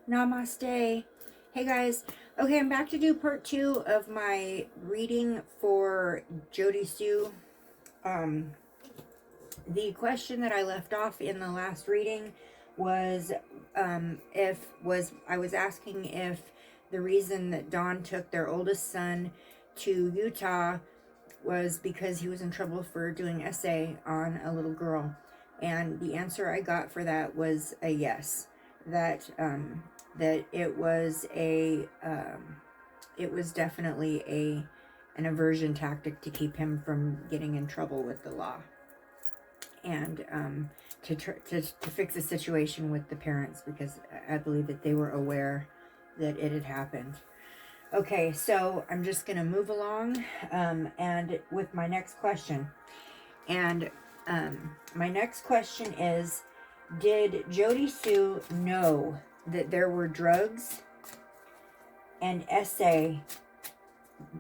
Namaste. Hey guys. Okay, I'm back to do part 2 of my reading for Jodisue. The question that I left off in the last reading was I was asking if the reason that Dawn took their oldest son to Utah was because he was in trouble for doing essay on a little girl, and the answer I got for that was a yes. That that it was definitely an aversion tactic to keep him from getting in trouble with the law, and to fix the situation with the parents, because I believe that they were aware that it had happened. Okay, so I'm just going to move along and with my next question. And my next question is, did Jodisue know that there were drugs and essay?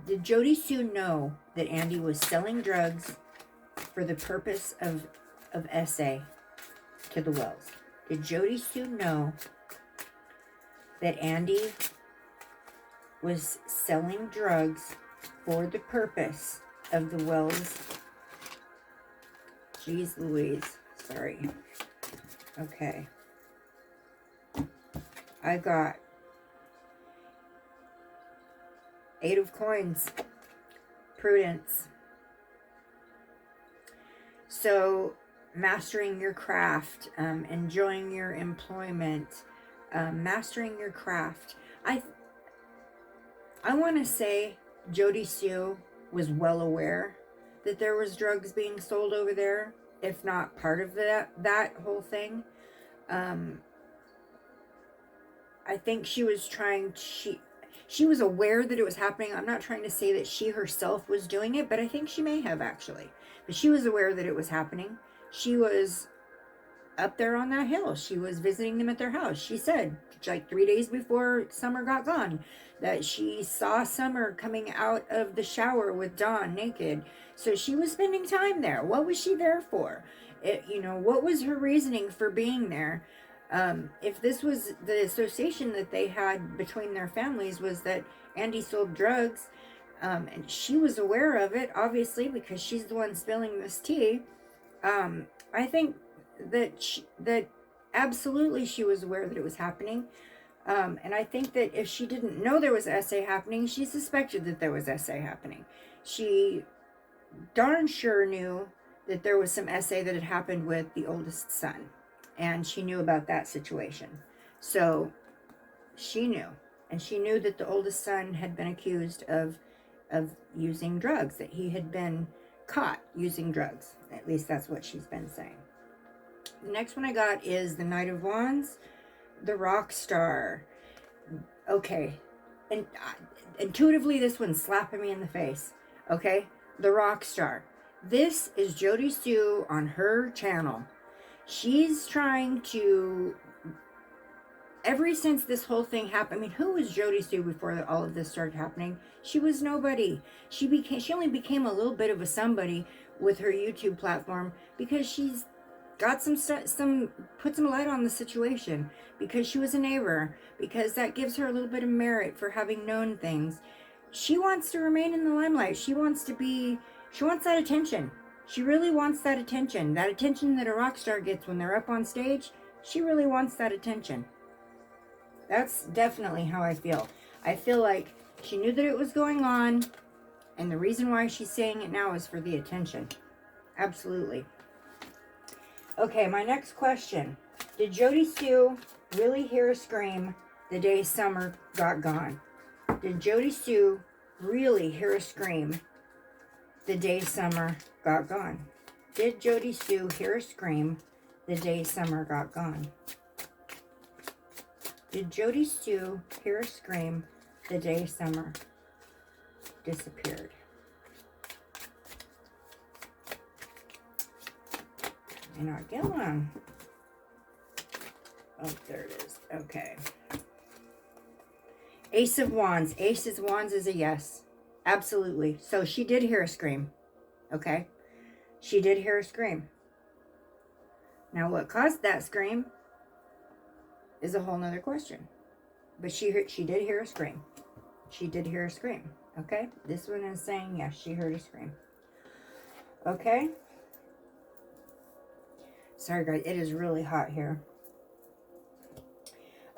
Did Jodisue know that Andy was selling drugs for the purpose of essay to the Wells? Did Jodisue know that Andy was selling drugs for the purpose of the Wells? Jeez Louise. Sorry. Okay. I got 8 of coins. Prudence. So, mastering your craft, enjoying your employment, mastering your craft. I want to say Jodisue was well aware that there was drugs being sold over there, if not part of that whole thing. I think she was she was aware that it was happening. I'm not trying to say that she herself was doing it, but I think she may have actually. But she was aware that it was happening. She was up there on that hill. She was visiting them at their house. She said, like 3 days before Summer got gone, that she saw Summer coming out of the shower with Dawn naked. So she was spending time there. What was she there for? What was her reasoning for being there? If this was the association that they had between their families, was that Andy sold drugs, and she was aware of it, obviously, because she's the one spilling this tea. I think that absolutely she was aware that it was happening. And I think that if she didn't know there was essay happening, she suspected that there was essay happening. She darn sure knew that there was some essay that had happened with the oldest son. And she knew about that situation. So she knew. And she knew that the oldest son had been accused of using drugs, that he had been caught using drugs. At least that's what she's been saying. The next one I got is the Knight of Wands, the Rock Star. Okay. And intuitively, this one's slapping me in the face. Okay? The Rock Star. This is Jodisue on her channel. She's trying to, ever since this whole thing happened, I mean, who was Jodisue before all of this started happening? She was nobody. She only became a little bit of a somebody with her YouTube platform because she's got put some light on the situation, because she was a neighbor, because that gives her a little bit of merit for having known things. She wants to remain in the limelight. She wants that attention. She really wants that attention that a rock star gets when they're up on stage. She really wants that attention. That's definitely how I feel. I feel like she knew that it was going on, and the reason why she's saying it now is for the attention. Absolutely. Okay, my next question. Did Jodisue really hear a scream the day Summer got gone? Did Jodisue really hear a scream the day Summer got gone? Did Jodisue hear a scream the day Summer got gone? Did Jodisue hear a scream the day Summer disappeared? May not get one. Oh, there it is. Okay. Ace of Wands. Ace of Wands is a yes. Absolutely. So she did hear a scream. Okay? She did hear a scream. Now, what caused that scream is a whole nother question. But she did hear a scream. She did hear a scream. Okay? This one is saying, yes, she heard a scream. Okay? Sorry, guys. It is really hot here.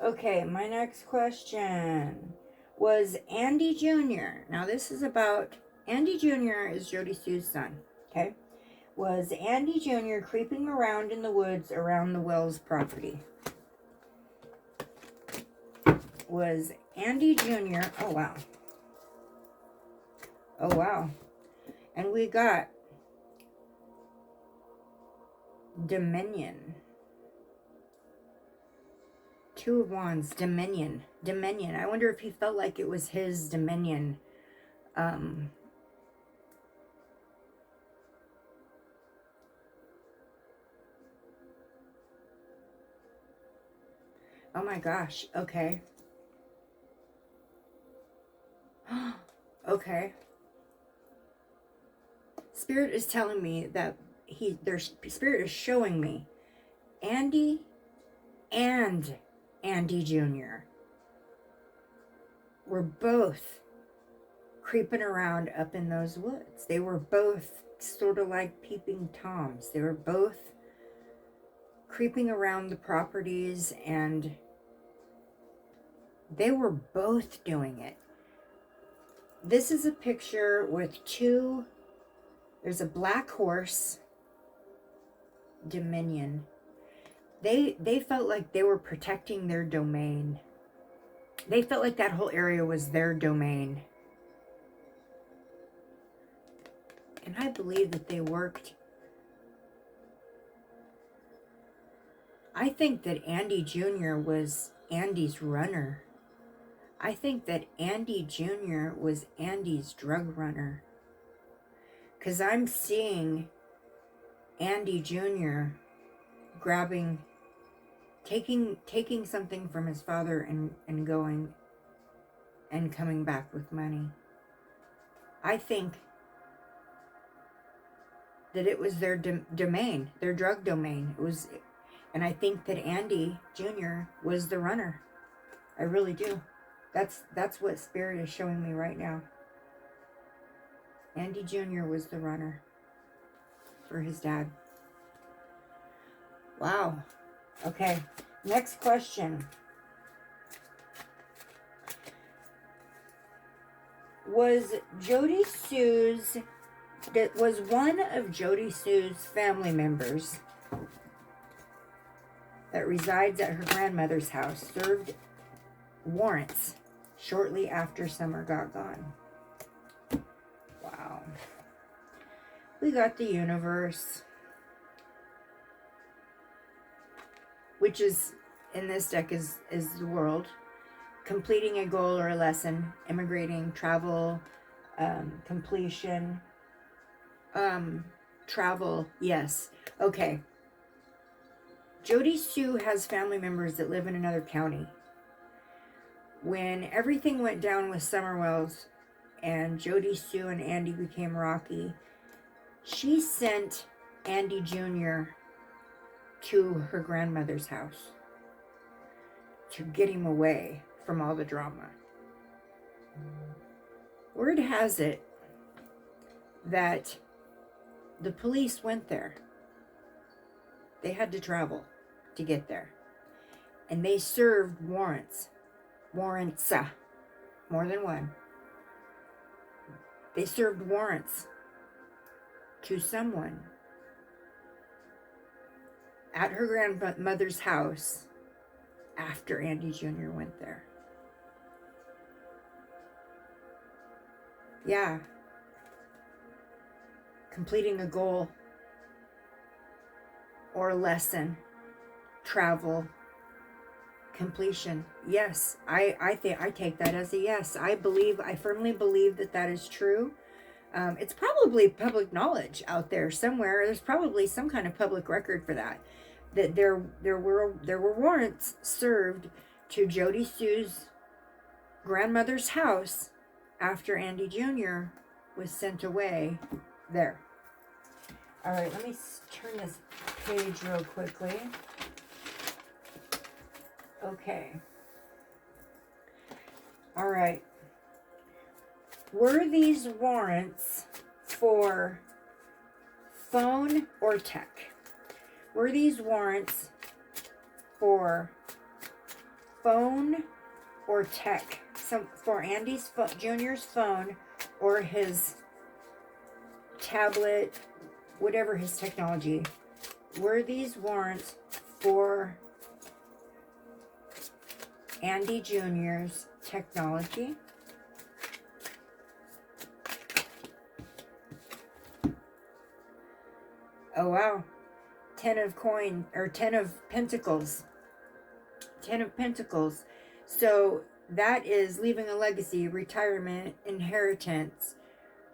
Okay, my next question. Was Andy Jr., now this is about, Andy Jr. is Jodisue's son. Okay? Was Andy Jr. creeping around in the woods around the Wells property? Was Andy Jr., oh wow. Oh wow. And we got Dominion. Two of Wands, Dominion. Dominion. I wonder if he felt like it was his dominion. Oh my gosh. Okay. Okay. Spirit is telling me that their Spirit is showing me Andy and Andy Jr. were both creeping around up in those woods. They were both sort of like peeping toms. They were both creeping around the properties, and they were both doing it. This is a picture with there's a black horse, Dominion. They felt like they were protecting their domain. They felt like that whole area was their domain. And I believe that they worked. I think that Andy Jr. was Andy's runner. I think that Andy Jr. was Andy's drug runner. Because I'm seeing Andy Jr. taking something from his father and going and coming back with money. I think that it was their domain, their drug domain. And I think that Andy Jr. was the runner. I really do. That's what Spirit is showing me right now. Andy Jr. was the runner for his dad. Wow. Okay. Next question. Was one of Jodisue's family members that resides at her grandmother's house served warrants shortly after Summer got gone? Wow. We got the universe, which is in this deck is the world, completing a goal or a lesson, immigrating, travel, completion, travel. Yes. Okay. Jodisue has family members that live in another county. When everything went down with Summer Wells and Jodisue and Andy became rocky, she sent Andy Jr. to her grandmother's house to get him away from all the drama. Word has it that the police went there. They had to travel to get there. And they served warrants, more than one. They served warrants to someone at her grandmother's house after Andy Jr. went there. Yeah. Completing a goal or a lesson, travel, completion. Yes, I take that as a yes. I firmly believe that is true. It's probably public knowledge out there somewhere. There's probably some kind of public record for that. That there were warrants served to Jodisue's grandmother's house after Andy Jr. was sent away there. All right, let me turn this page real quickly. Okay. All right. Were these warrants for phone or tech? Were these warrants for phone or tech? So for Andy's Junior's phone or his tablet, whatever his technology. Were these warrants for Andy Junior's technology? Oh wow. 10 of coin, or 10 of pentacles. 10 of pentacles. So that is leaving a legacy, retirement, inheritance,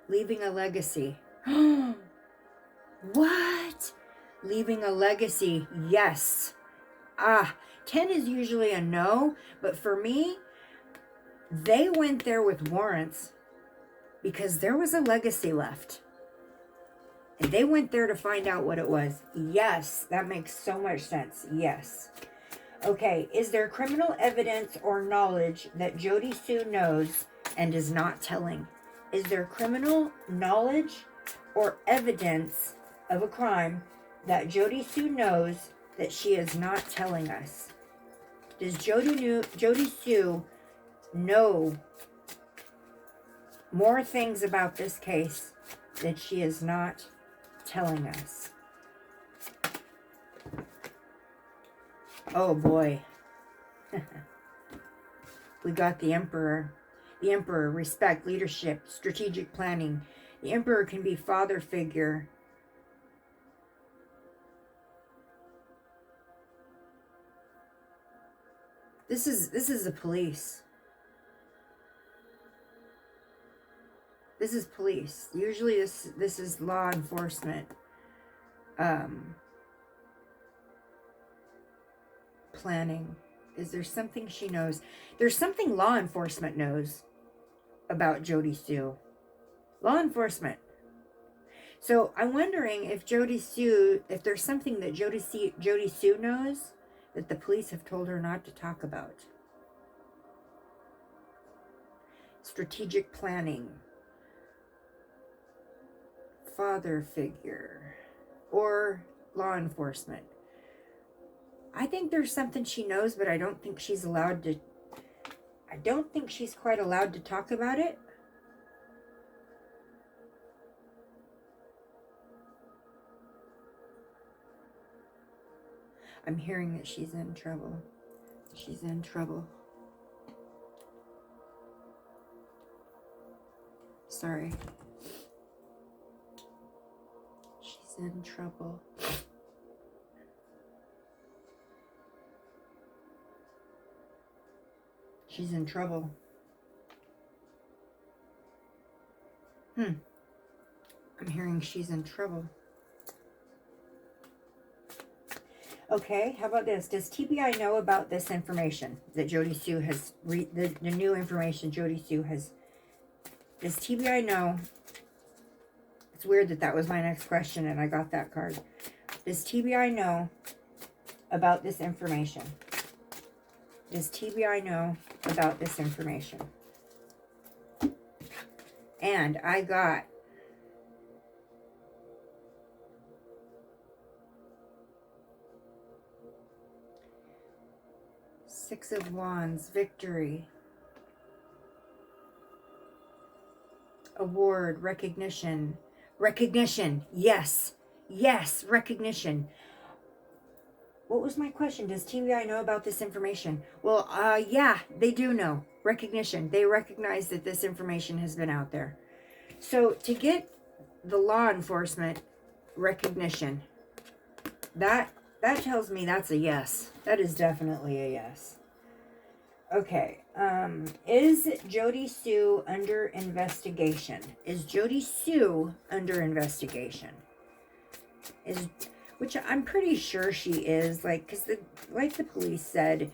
leaving a legacy. What? Leaving a legacy. Yes. 10 is usually a no, but for me, they went there with warrants because there was a legacy left. And they went there to find out what it was. Yes, that makes so much sense. Yes. Okay, is there criminal evidence or knowledge that Jodisue knows and is not telling? Is there criminal knowledge or evidence of a crime that Jodisue knows that she is not telling us? Does Jodisue know more things about this case that she is not telling us? Oh boy. We got the Emperor. The Emperor, respect, leadership, strategic planning. The Emperor can be father figure. This is the police. This is police. Usually this is law enforcement. Planning. Is there something she knows? There's something law enforcement knows about Jodisue. Law enforcement. So I'm wondering if Jodisue, if there's something that Jodisue knows that the police have told her not to talk about. Strategic planning. Father figure. Or law enforcement. I think there's something she knows, but I don't think she's allowed to. I don't think she's quite allowed to talk about it. I'm hearing that she's in trouble. She's in trouble. Sorry. She's in trouble. She's in trouble. I'm hearing she's in trouble. Okay, how about this? Does TBI know about this information that Jodisue has, the new information Jodisue has, does TBI know? It's weird that was my next question and I got that card. Does TBI know about this information? Does TBI know about this information? And I got Six of Wands, victory, award, recognition. Recognition, yes, yes, recognition. What was my question? Does TBI know about this information? Well, yeah, they do know. Recognition. They recognize that this information has been out there. So to get the law enforcement recognition, that tells me that's a yes. That is definitely a yes. Okay. Is Jodisue under investigation? Is Jodisue under investigation? Which I'm pretty sure she is, because like the police said,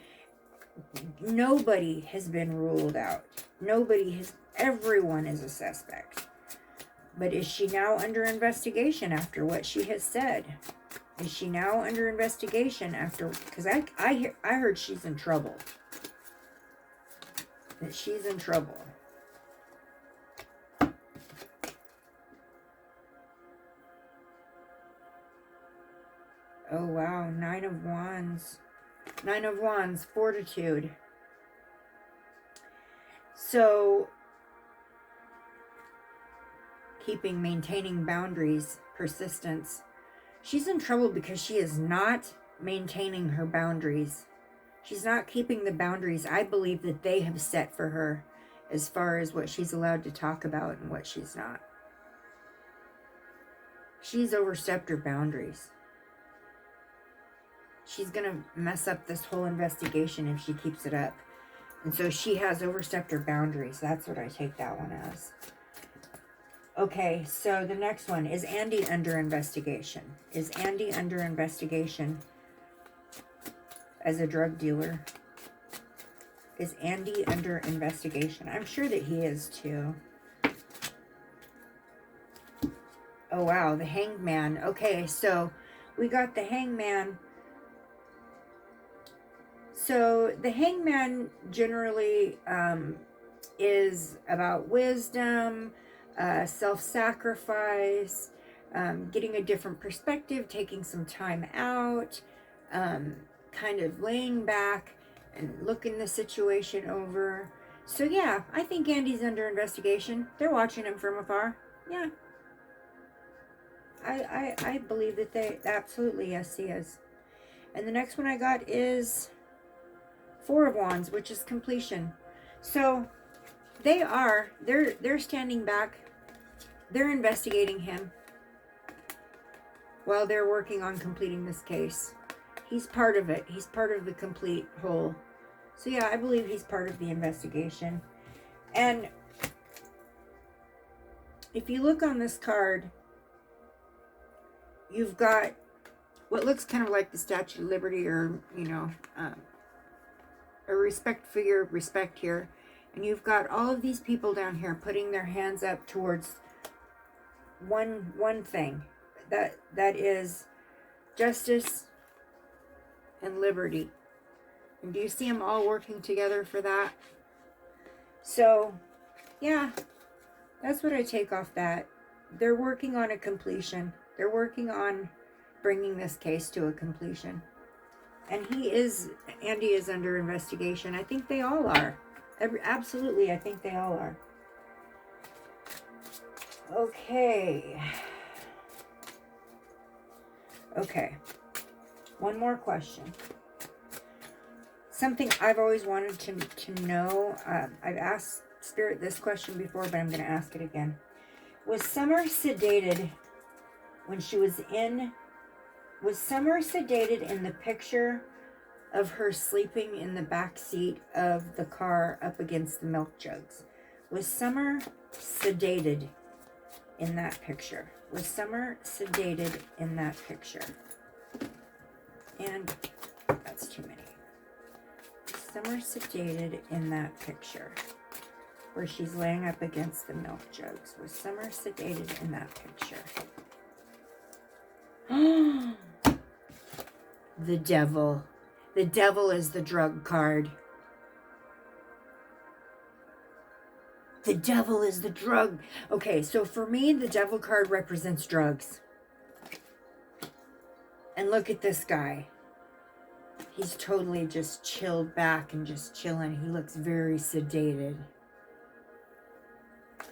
nobody has been ruled out. Everyone is a suspect. But is she now under investigation after what she has said? Is she now under investigation after, because I heard she's in trouble. that she's in trouble. Oh, wow. 9 of Wands. 9 of Wands, fortitude. So, maintaining boundaries, persistence. She's in trouble because she is not maintaining her boundaries. She's not keeping the boundaries I believe that they have set for her as far as what she's allowed to talk about and what she's not. She's overstepped her boundaries. She's going to mess up this whole investigation if she keeps it up. And so she has overstepped her boundaries. That's what I take that one as. Okay, so the next one. Is Andy under investigation? Is Andy under investigation as a drug dealer? Is Andy under investigation? I'm sure that he is too. Oh, wow. The Hanged Man. Okay, so we got the Hanged Man. So the Hanged Man generally is about wisdom, self-sacrifice, getting a different perspective, taking some time out, kind of laying back and looking the situation over. So yeah, I think Andy's under investigation. They're watching him from afar. Yeah. I believe that they absolutely, yes, he is. And the next one I got is 4 of Wands, which is completion. So they're standing back. They're investigating him while they're working on completing this case. He's part of it. He's part of the complete whole. So yeah, I believe he's part of the investigation. And if you look on this card, you've got what looks kind of like the Statue of Liberty, or, you know, a respect figure of respect here. And you've got all of these people down here putting their hands up towards one thing. That is justice and liberty. And do you see them all working together for that? So, yeah, that's what I take off that. They're working on a completion. They're working on bringing this case to a completion. And Andy is under investigation. I think they all are. Absolutely, I think they all are. Okay. Okay. One more question. Something I've always wanted to know. I've asked Spirit this question before, but I'm going to ask it again. Was Summer sedated when she was in... Was Summer sedated in the picture of her sleeping in the back seat of the car up against the milk jugs? Was Summer sedated in that picture? Was Summer sedated in that picture? And that's too many. Was Summer sedated in that picture where she's laying up against the milk jugs? Was Summer sedated in that picture? The Devil. The Devil is the drug card. The Devil is the drug. Okay, so for me, the Devil card represents drugs. And look at this guy. He's totally just chilled back and just chilling. He looks very sedated.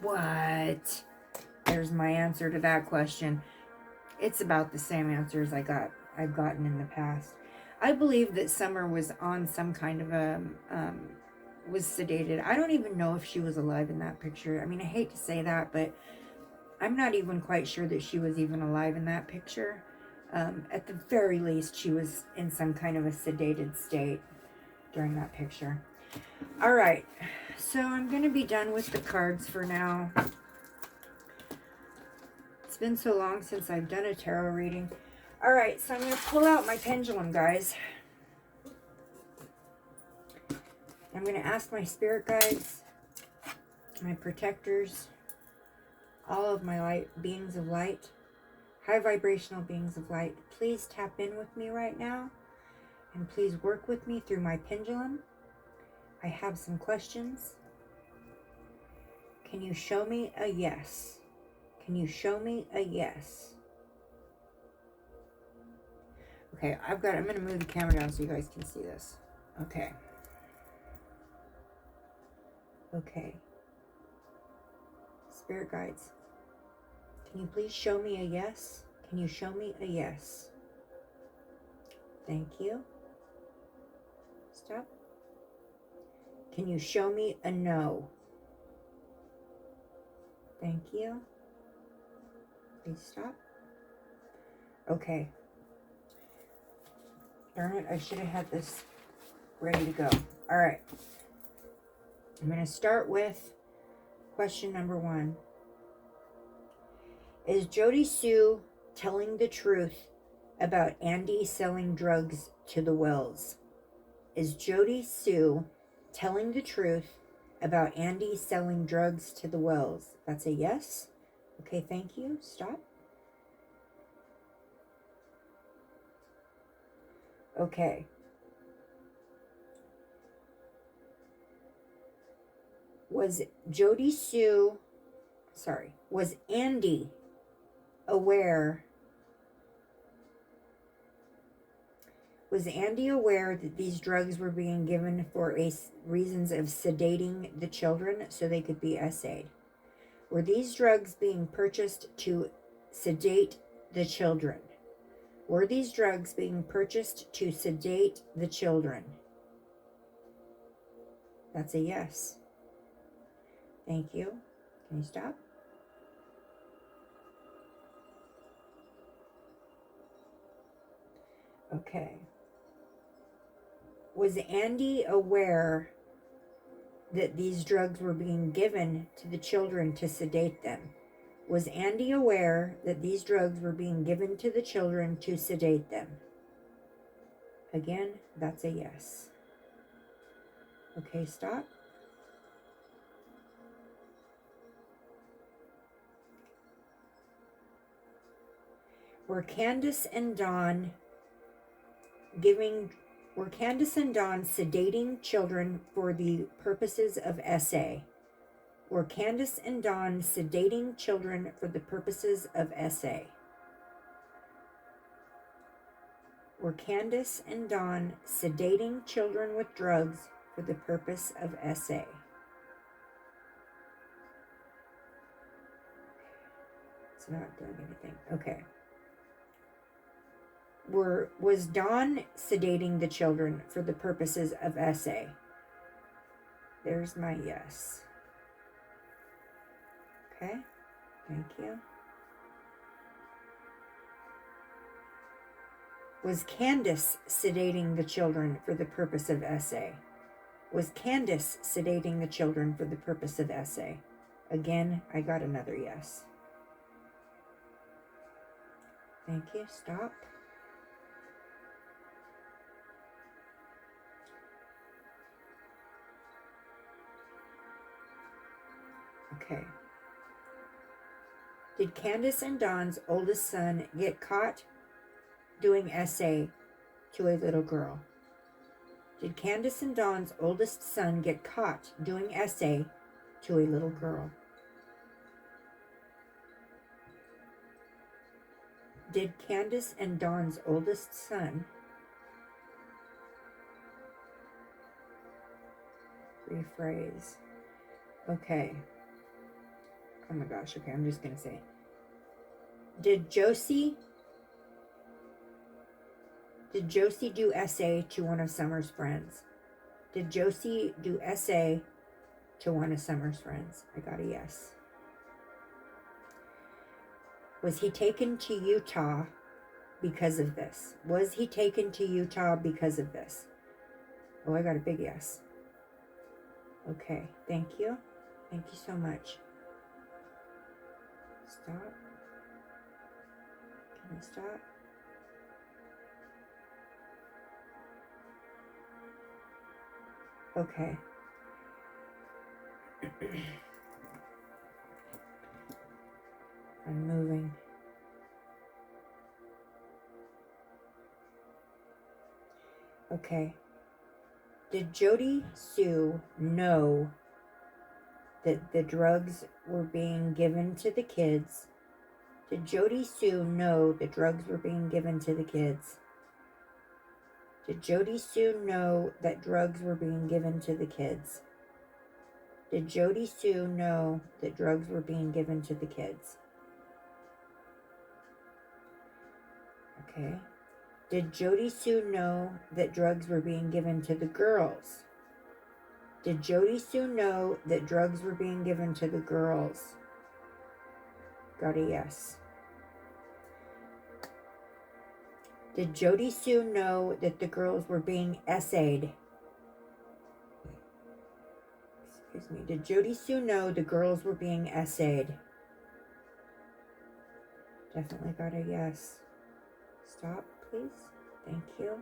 What? There's my answer to that question. It's about the same answer as I've gotten in the past. I believe that Summer was on some kind of was sedated. I don't even know if she was alive in that picture. I mean, I hate to say that, but I'm not even quite sure that she was even alive in that picture. At the very least, she was in some kind of a sedated state during that picture. All right, so I'm going to be done with the cards for now. It's been so long since I've done a tarot reading. All right, so I'm going to pull out my pendulum, guys. I'm going to ask my spirit guides, my protectors, all of my light beings of light, high vibrational beings of light, please tap in with me right now, and please work with me through my pendulum. I have some questions. Can you show me a yes? Can you show me a yes? Okay, I'm going to move the camera down so you guys can see this. Okay. Okay. Spirit guides, can you please show me a yes? Can you show me a yes? Thank you. Stop. Can you show me a no? Thank you. Please stop. Okay. Darn it, I should have had this ready to go. All right. I'm going to start with question number 1. Is Jodisue telling the truth about Andy selling drugs to the Wells? Is Jodisue telling the truth about Andy selling drugs to the Wells? That's a yes. Okay, thank you. Stop. Okay. Was Andy aware? Was Andy aware that these drugs were being given for reasons of sedating the children so they could be essayed? Were these drugs being purchased to sedate the children? Were these drugs being purchased to sedate the children? That's a yes. Thank you. Can you stop? Okay. Was Andy aware that these drugs were being given to the children to sedate them? Was Andy aware that these drugs were being given to the children to sedate them? Again, that's a yes. Okay, stop. Were Candace and Dawn sedating children for the purposes of essay? Were Candace and Dawn sedating children for the purposes of essay? Were Candace and Dawn sedating children with drugs for the purpose of essay? It's not doing anything. Okay. Was Dawn sedating the children for the purposes of essay? There's my yes. Okay, thank you. Was Candace sedating the children for the purpose of essay? Was Candace sedating the children for the purpose of essay? Again, I got another yes. Thank you. Stop. Okay. Did Candace and Dawn's oldest son get caught doing essay to a little girl? Did Candace and Dawn's oldest son get caught doing essay to a little girl? Did Candace and Dawn's oldest son rephrase? Okay. Oh my gosh, okay, I'm just going to say. Did Josie do essay to one of Summer's friends? Did Josie do essay to one of Summer's friends? I got a yes. Was he taken to Utah because of this? Was he taken to Utah because of this? Oh, I got a big yes. Okay, thank you. Thank you so much. Stop. Can we stop? Okay. I'm moving. Okay. Did Jodisue know that the drugs were being given to the kids? Did Jodisue know the drugs were being given to the kids? Did Jodisue know that drugs were being given to the kids? Did Jodisue know that drugs were being given to the kids? Okay. Did Jodisue know that drugs were being given to the girls? Did Jodisue know that drugs were being given to the girls? Got a yes. Did Jodisue know that the girls were being essayed? Excuse me. Did Jodisue know the girls were being essayed? Definitely got a yes. Stop, please. Thank you.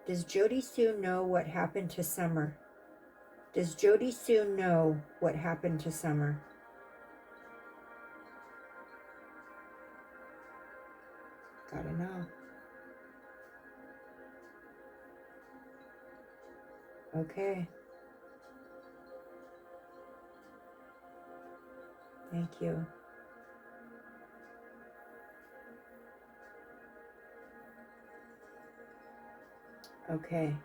Does Jodisue know what happened to Summer? Does Jodisue know what happened to Summer? Gotta know. Okay. Thank you. Okay.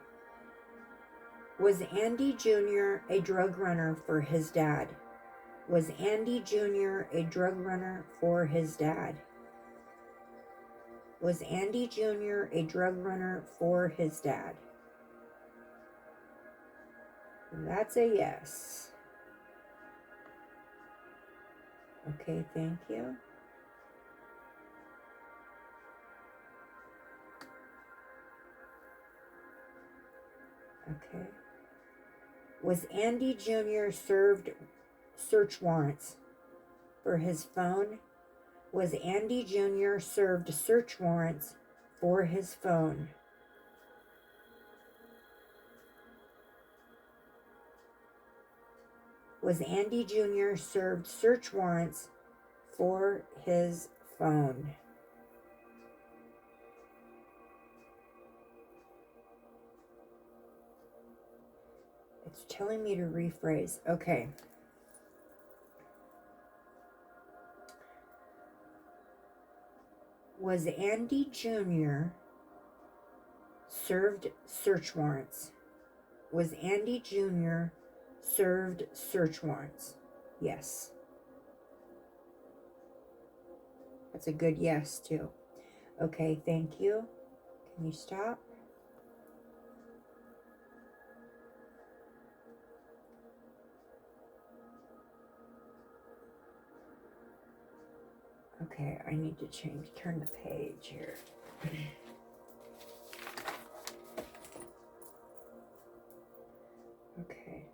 Was Andy Jr. a drug runner for his dad? Was Andy Jr. a drug runner for his dad? Was Andy Jr. a drug runner for his dad? That's a yes. Okay, thank you. Okay. Was Andy Jr. served search warrants for his phone? Was Andy Jr. served search warrants for his phone? Was Andy Jr. served search warrants for his phone? It's telling me to rephrase. Okay. Was Andy Jr. served search warrants? Was Andy Jr. served search warrants? Yes. That's a good yes, too. Okay, thank you. Can you stop? Okay, I need to turn the page here. Okay.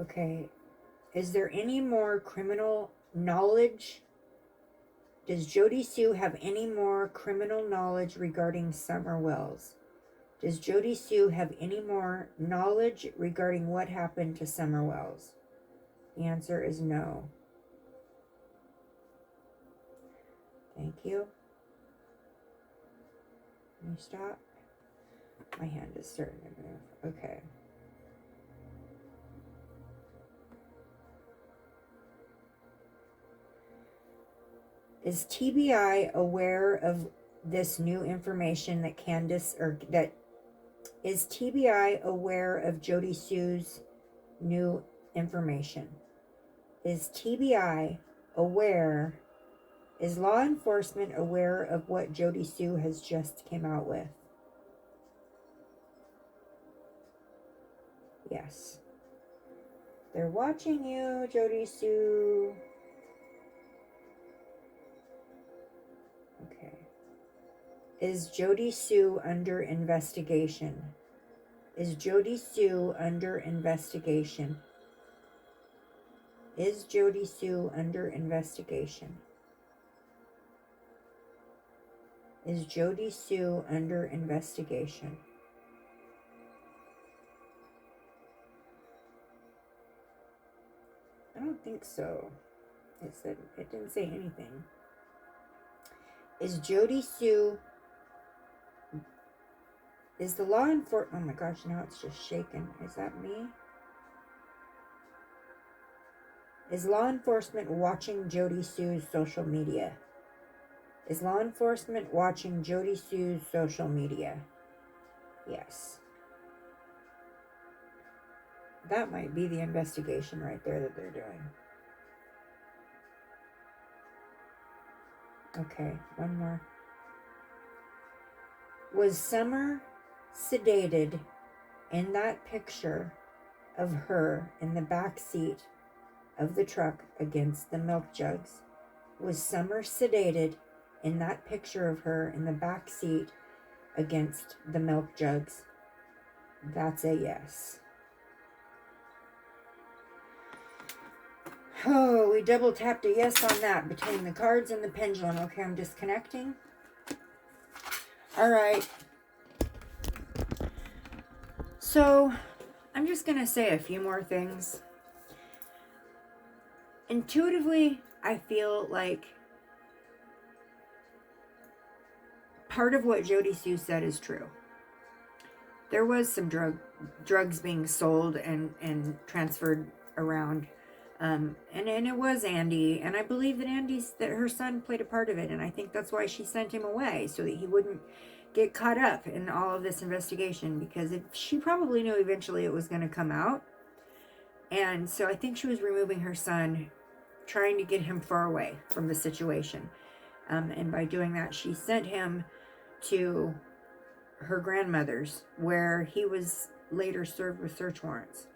Okay. Is there any more criminal knowledge? Does Jodisue have any more criminal knowledge regarding Summer Wells? Does Jodisue have any more knowledge regarding what happened to Summer Wells? The answer is no. Thank you. Can you stop? My hand is starting to move. Okay. Is TBI aware of this new information that is TBI aware of Jodisue's new information? Is TBI aware, is law enforcement aware of what Jodisue has just came out with? Yes. They're watching you, Jodisue. Okay. Is Jodisue under investigation? Is Jodisue under investigation? Is Jodisue under investigation? Is Jodisue under investigation? don't think so. It didn't say anything. Is Jodisue... Is the law enforcement... Oh my gosh, now it's just shaking. Is that me? Is law enforcement watching Jodisue's social media? Is law enforcement watching Jodisue's social media? Yes. That might be the investigation right there that they're doing. Okay, one more. Was Summer sedated in that picture of her in the back seat of the truck against the milk jugs? Was Summer sedated in that picture of her in the back seat against the milk jugs? That's a yes. Oh, we double tapped a yes on that between the cards and the pendulum. Okay, I'm disconnecting. All right. So, I'm just going to say a few more things. Intuitively, I feel like part of what Jodisue said is true. There was some drugs being sold and transferred around. And it was Andy, and I believe that her son played a part of it, and I think that's why she sent him away, so that he wouldn't get caught up in all of this investigation, because she probably knew eventually it was going to come out, and so I think she was removing her son, trying to get him far away from the situation, and by doing that, she sent him to her grandmother's, where he was later served with search warrants.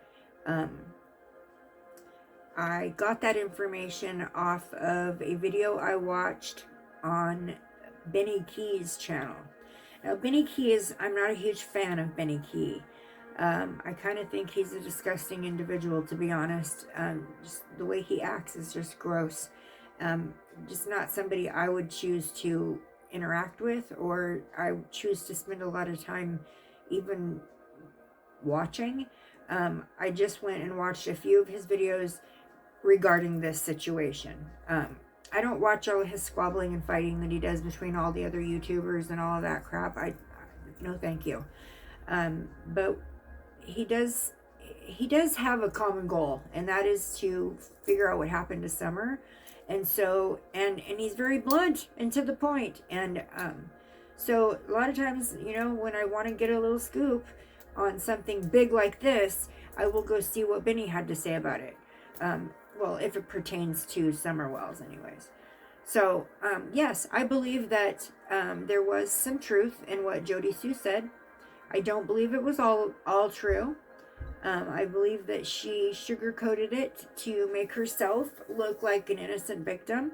I got that information off of a video I watched on Benny Key's channel. Now, Benny Key I'm not a huge fan of Benny Key. I kind of think he's a disgusting individual, to be honest. Just the way he acts is just gross. Just not somebody I would choose to interact with, or I would choose to spend a lot of time even watching. I just went and watched a few of his videos regarding this situation. I don't watch all of his squabbling and fighting that he does between all the other YouTubers and all of that crap. No thank you. But he does have a common goal, and that is to figure out what happened to Summer. And so, and he's very blunt and to the point. And so a lot of times, when I want to get a little scoop on something big like this, I will go see what Benny had to say about it. Well, if it pertains to Summer Wells anyways. So, yes, I believe that there was some truth in what Jodisue said. I don't believe it was all true. I believe that she sugarcoated it to make herself look like an innocent victim,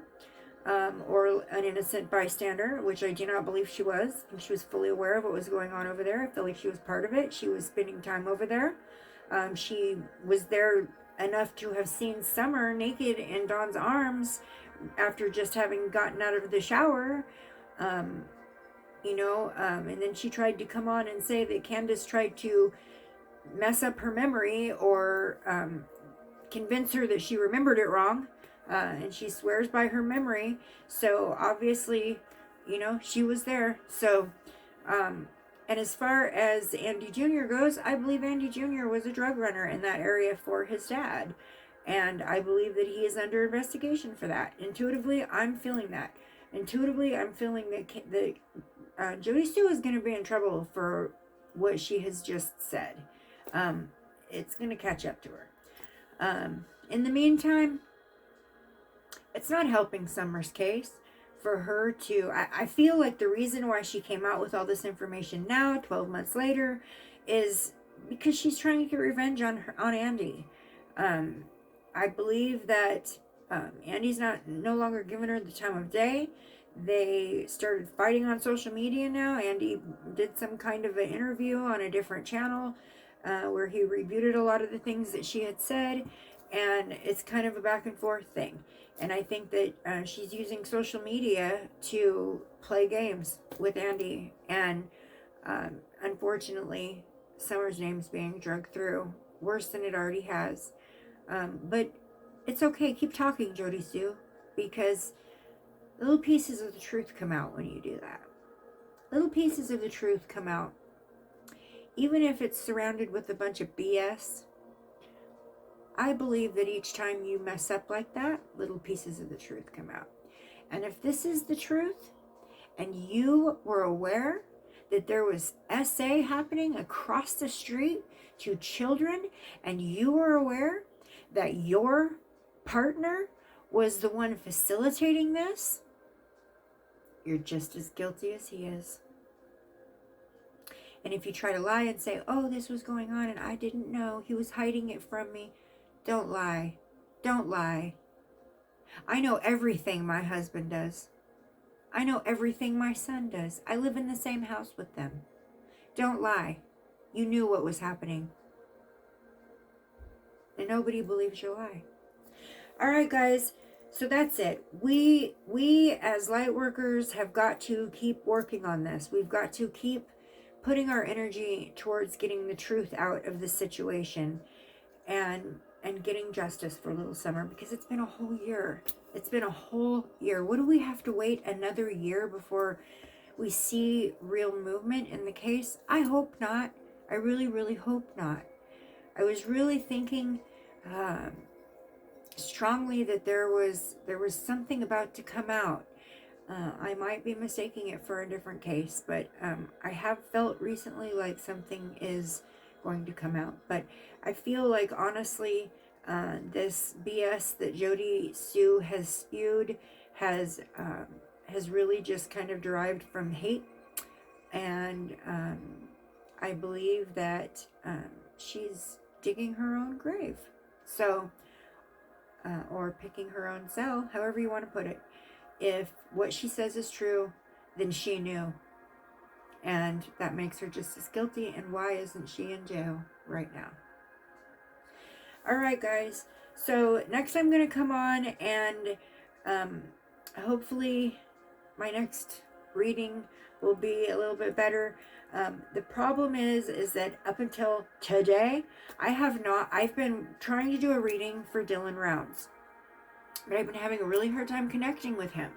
or an innocent bystander, which I do not believe she was. I think she was fully aware of what was going on over there. I feel like she was part of it. She was spending time over there. She was there enough to have seen Summer naked in Dawn's arms after just having gotten out of the shower, and then she tried to come on and say that Candace tried to mess up her memory, or convince her that she remembered it wrong, and she swears by her memory, so obviously, she was there. So, and as far as Andy Jr. goes, I believe Andy Jr. was a drug runner in that area for his dad. And I believe that he is under investigation for that. Intuitively, I'm feeling that. Intuitively, I'm feeling that Jodisue is going to be in trouble for what she has just said. It's going to catch up to her. In the meantime, it's not helping Summer's case. For her to, I feel like the reason why she came out with all this information now, 12 months later, is because she's trying to get revenge on Andy. I believe that Andy's no longer giving her the time of day. They started fighting on social media now. Andy did some kind of an interview on a different channel where he rebutted a lot of the things that she had said, and it's kind of a back and forth thing. And I think that she's using social media to play games with Andy. And unfortunately, Summer's name's being dragged through worse than it already has. But It's okay. Keep talking, Jodisue, because little pieces of the truth come out when you do that. Little pieces of the truth come out. Even if it's surrounded with a bunch of BS, I believe that each time you mess up like that, little pieces of the truth come out. And if this is the truth, and you were aware that there was SA happening across the street to children, and you were aware that your partner was the one facilitating this, you're just as guilty as he is. And if you try to lie and say, oh, this was going on and I didn't know, he was hiding it from me, don't lie. Don't lie. I know everything my husband does. I know everything my son does. I live in the same house with them. Don't lie. You knew what was happening. And nobody believes your lie. All right, guys. So that's it. We as light workers have got to keep working on this. We've got to keep putting our energy towards getting the truth out of the situation and getting justice for Little Summer, because it's been a whole year. It's been a whole year. What do we have to wait another year before we see real movement in the case? I hope not. I really, really hope not. I was really thinking strongly that there was something about to come out. I might be mistaking it for a different case, but I have felt recently like something is going to come out. But I feel like, honestly, this BS that Jodisue has spewed has really just kind of derived from hate, and I believe that she's digging her own grave. So, or picking her own cell, however you want to put it. If what she says is true, then she knew. And that makes her just as guilty. And why isn't she in jail right now? All right, guys. So next I'm going to come on and hopefully my next reading will be a little bit better. The problem is that up until today, I've been trying to do a reading for Dylan Rounds. But I've been having a really hard time connecting with him.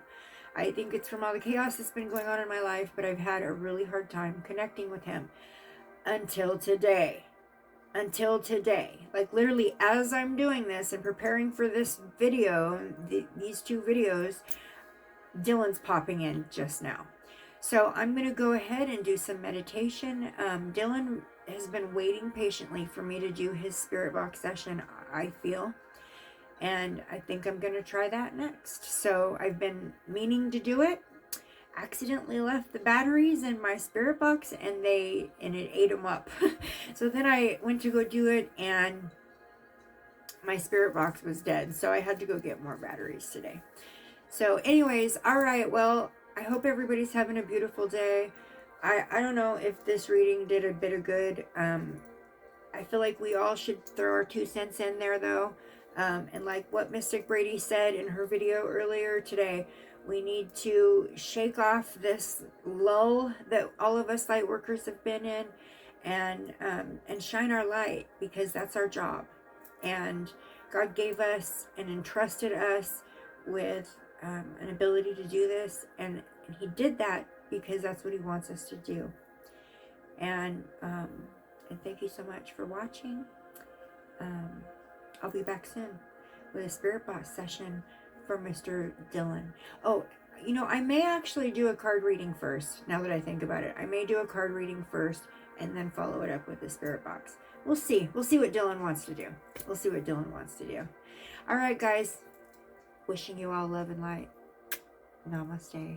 I think it's from all the chaos that's been going on in my life, but I've had a really hard time connecting with him until today. Until today. Like, literally, as I'm doing this and preparing for this video, these two videos, Dylan's popping in just now. So I'm going to go ahead and do some meditation. Dylan has been waiting patiently for me to do his spirit box session, I feel. And I think I'm going to try that next. So I've been meaning to do it. Accidentally left the batteries in my spirit box and it ate them up. So then I went to go do it and my spirit box was dead. So I had to go get more batteries today. So anyways, all right. Well, I hope everybody's having a beautiful day. I don't know if this reading did a bit of good. I feel like we all should throw our 2 cents in there, though. And like what Mystic Brady said in her video earlier today, we need to shake off this lull that all of us light workers have been in, and shine our light, because that's our job. And God gave us and entrusted us with an ability to do this, and He did that because that's what He wants us to do. And thank you so much for watching. I'll be back soon with a spirit box session for Mr. Dylan. Oh, you know, I may actually do a card reading first, now that I think about it. I may do a card reading first and then follow it up with the spirit box. We'll see. We'll see what Dylan wants to do. We'll see what Dylan wants to do. All right, guys. Wishing you all love and light. Namaste.